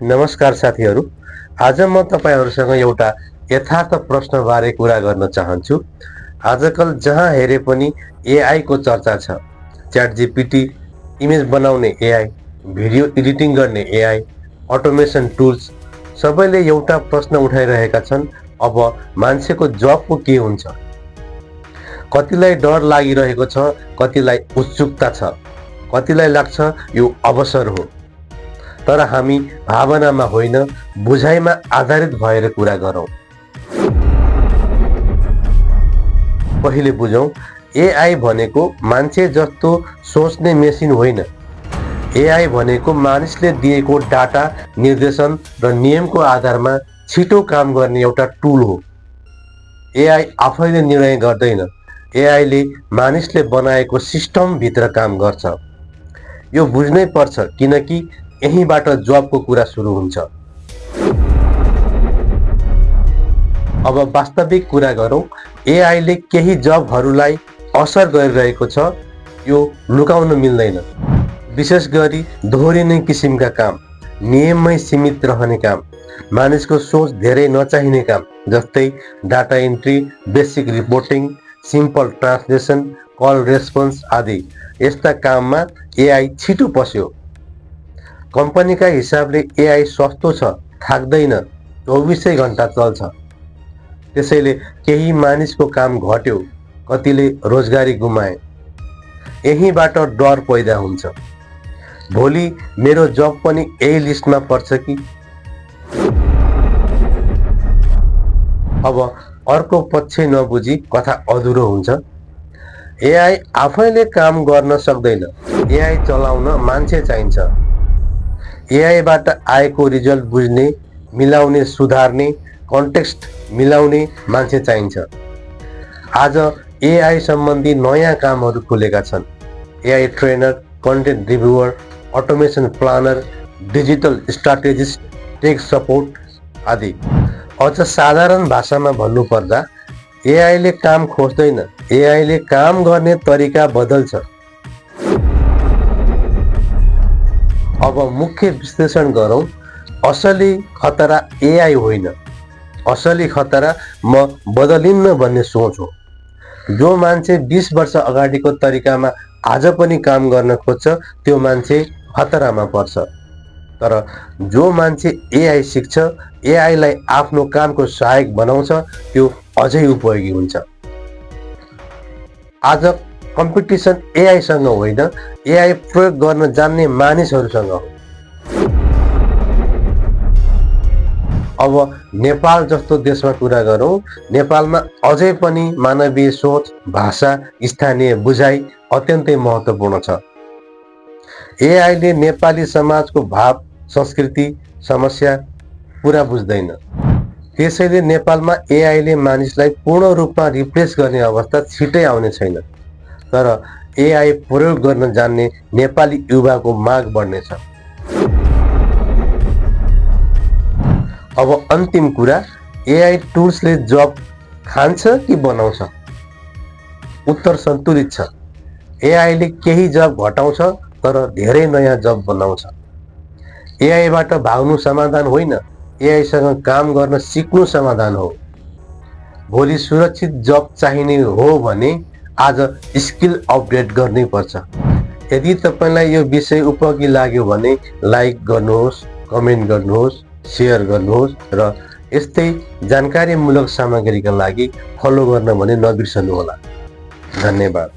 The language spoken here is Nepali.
नमस्कार साथीहरू। आज म तपाईहरुसँग एउटा यथार्थ प्रश्नबारे कुरा गर्न चाहन्छु। आजकल जहाँ हेरे पनि एआई को चर्चा छ। च्याट जीपीटी, इमेज बनाउने एआई, भिडियो एडिटिङ गर्ने एआई, अटोमेसन टुल्स, सबैले एउटा प्रश्न उठाइरहेका छन्। अब मान्छेको जबको के हुन्छ? कतिलाई डर लागिरहेको छ, कतिलाई उत्सुकता छ, कतिलाई लाग्छ यो अवसर हो। तर हामी भावनामा होइन, बुझाइमा आधारित भएर कुरा गरौँ। पहिले बुझौँ, एआई भनेको मान्छे जस्तो सोच्ने मेसिन होइन। एआई भनेको मानिसले दिएको डाटा, निर्देशन र नियमको आधारमा छिटो काम गर्ने एउटा टुल हो। एआई आफैले निर्णय गर्दैन, एआईले मानिसले बनाएको सिस्टम भित्र काम गर्छ। यो बुझ्नै पर्छ, किनकि यहीँबाट जबको कुरा सुरु हुन्छ। अब वास्तविक कुरा गरौँ, एआईले केही जबहरूलाई असर गरिरहेको छ, यो लुकाउन मिल्दैन। विशेष गरी दोहोरिने किसिमका काम, नियममै सीमित रहने काम, मानिसको सोच धेरै नचाहिने काम, जस्तै data entry, basic reporting, simple translation, call response आदि। यस्ता काममा एआई छिटो पस्यो। कम्पनीका हिसाबले एआई सस्तो छ, थाक्दैन, 24 घण्टा चल्छ। त्यसैले केही मानिसको काम घट्यो, कतिले रोजगारी गुमाए। यहीँबाट डर पैदा हुन्छ। भोलि मेरो जब पनि यही लिस्टमा पर्छ कि? अब अर्को पक्ष नबुझी कथा अधुरो हुन्छ। एआई आफैले काम गर्न सक्दैन, एआई चलाउन मान्छे चाहिन्छ। एआईबाट आएको रिजल्ट बुझ्ने, मिलाउने, सुधार्ने, कन्टेक्स्ट मिलाउने मान्छे चाहिन्छ। आज एआई सम्बन्धी नयाँ कामहरू खुलेका छन्। AI trainer, content reviewer, automation planner, digital strategist, tech support आदि। अझ साधारण भाषामा भन्नुपर्दा एआईले काम खोज्दैन, एआईले काम गर्ने तरिका बदल्छ। अब मुख्य विश्लेषण गरौँ। असली खतरा एआई होइन, असली खतरा म बदलिन्न भन्ने सोच हो। जो मान्छे 20 वर्ष अगाडिको तरिकामा आज पनि काम गर्न खोज्छ, त्यो मान्छे खतरामा पर्छ। तर जो मान्छे एआई सिक्छ, एआईलाई आफ्नो कामको सहायक बनाउँछ, त्यो अझै उपयोगी हुन्छ। आज कम्पिटिसन एआईसँग होइन, एआई प्रयोग गर्न जान्ने मानिसहरूसँग हो। अब नेपाल जस्तो देशमा कुरा गरौँ। नेपालमा अझै पनि मानवीय सोच, भाषा, स्थानीय बुझाइ अत्यन्तै महत्त्वपूर्ण छ। एआईले नेपाली समाजको भाव, संस्कृति, समस्या पुरा बुझ्दैन। त्यसैले नेपालमा एआईले मानिसलाई पूर्ण रूपमा रिप्लेस गर्ने अवस्था छिटै आउने छैन। तर एआई प्रयोग गर्न जान्ने नेपाली युवाको माग बढ्नेछ। अब अन्तिम कुरा, एआई टुल्सले जब खान्छ कि बनाउँछ? उत्तर सन्तुलित छ। एआईले केही जब घटाउँछ, तर धेरै नयाँ जब बनाउँछ। एआईबाट भाग्नु समाधान होइन, एआईसँग काम गर्न सिक्नु समाधान हो। भोलि सुरक्षित जब चाहिने हो भने आज स्किल अपडेट गर्नै पर्छ। यदि तपाईलाई यो विषय उपयोगी लाग्यो भने लाइक गर्नुहोस्, कमेन्ट गर्नुहोस्, सेयर गर्नुहोस् र यस्तै जानकारीमूलक सामग्रीका लागि फलो गर्न भने नबिर्सनुहोला। धन्यवाद।